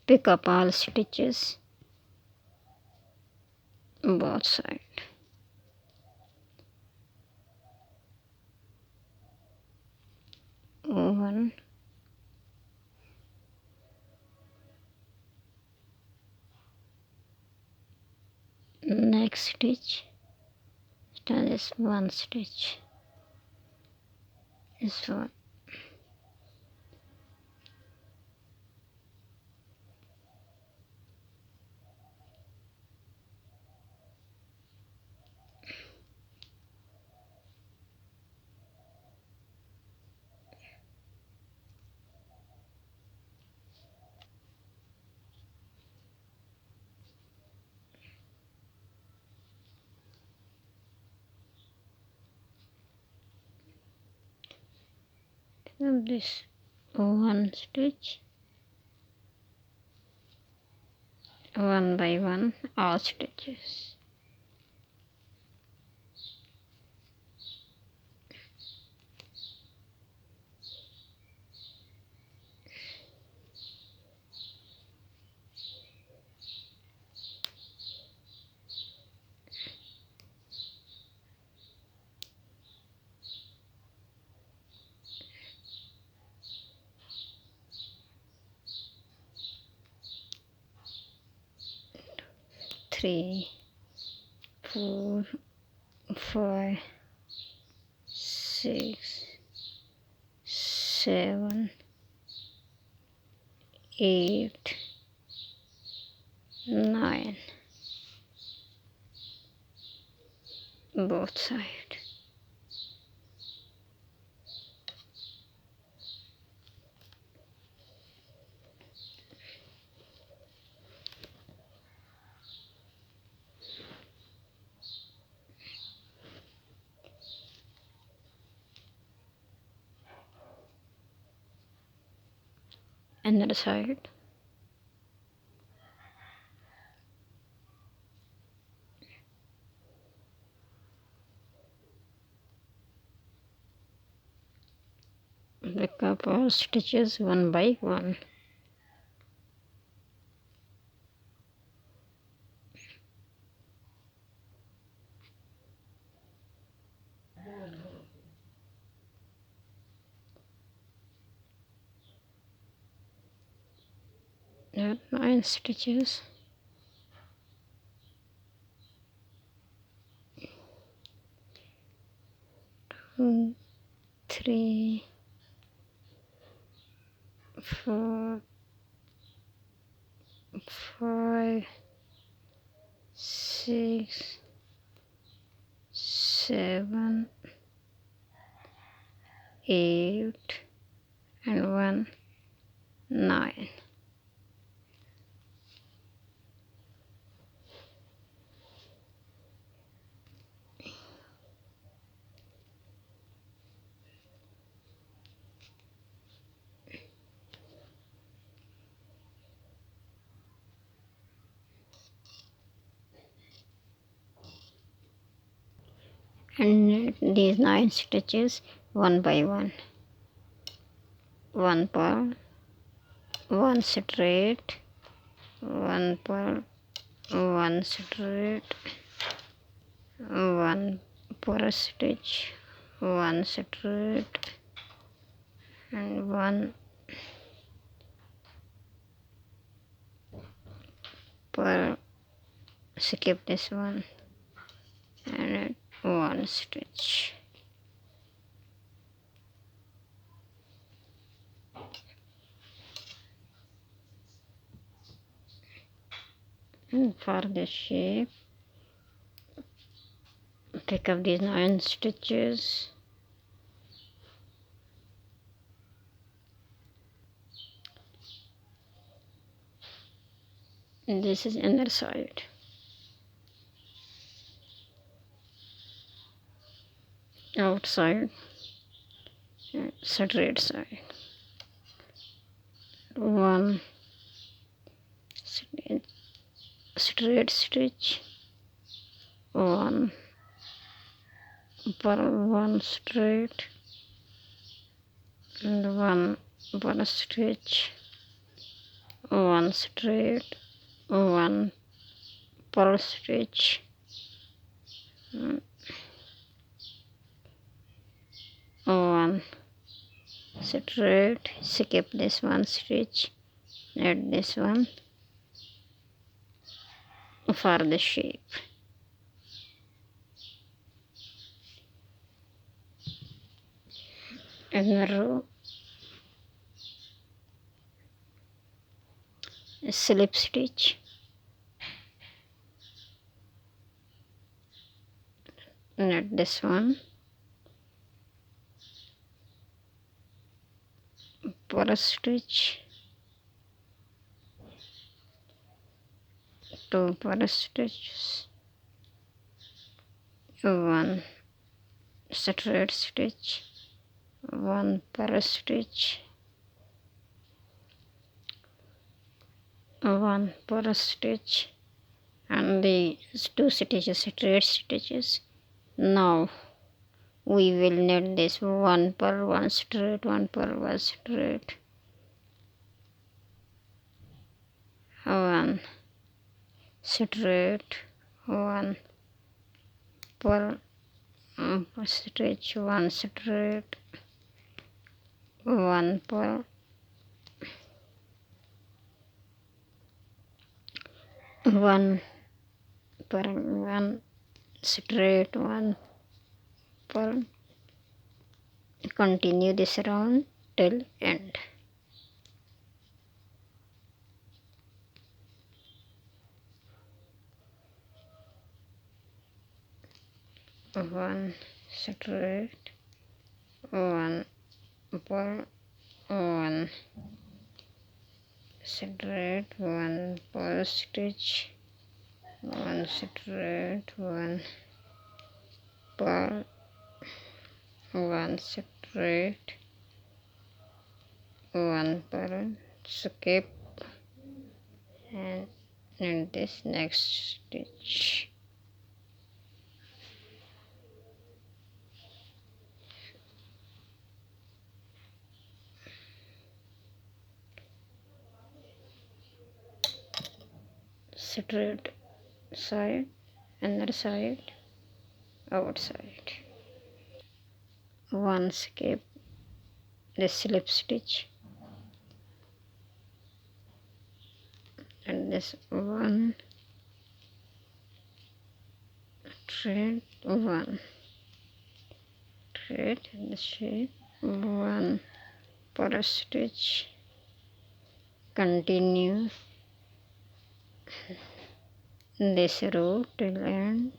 Pick up all stitches both sides. One, next stitch, start this one stitch, this one, this one stitch, one by one all stitches. Three, 4, 5, 6, 7, 8, 9, both sides. Another side. Pick up all stitches one by one. There are 9 stitches. 2, 3, 4, 5, 6, 7, 8, and 1, 9. And these 9 stitches one by one. 1 purl, 1 straight, 1 purl, 1 straight, 1 purl stitch, 1 straight, and 1 purl. Skip this one, and 1 stitch. And for the shape, pick up these 9 stitches, and this is inner side. Outside, straight side. 1 straight stitch, 1 purl, 1 straight, and 1 purl stitch, one straight, one purl stitch, one straight, skip this one stitch, add this one for the shape. Another row, slip stitch, add this one, purl stitch, two purl stitches, one straight stitch, one purl stitch, one purl stitch, and the two stitches, straight stitches. Now we will knit this one purl, one straight, one purl, one straight, one straight, one purl, stitch, one straight, one purl, one purl, one straight, one purl. Continue this round till end. One straight, one purl, one straight, one purl stitch, one straight, one purl, one straight, one purl, skip, and in this next stitch. Straight side, another side, outside. One skip the slip stitch, and this one thread, one thread, and the shape, one purl stitch. Continue this row till end.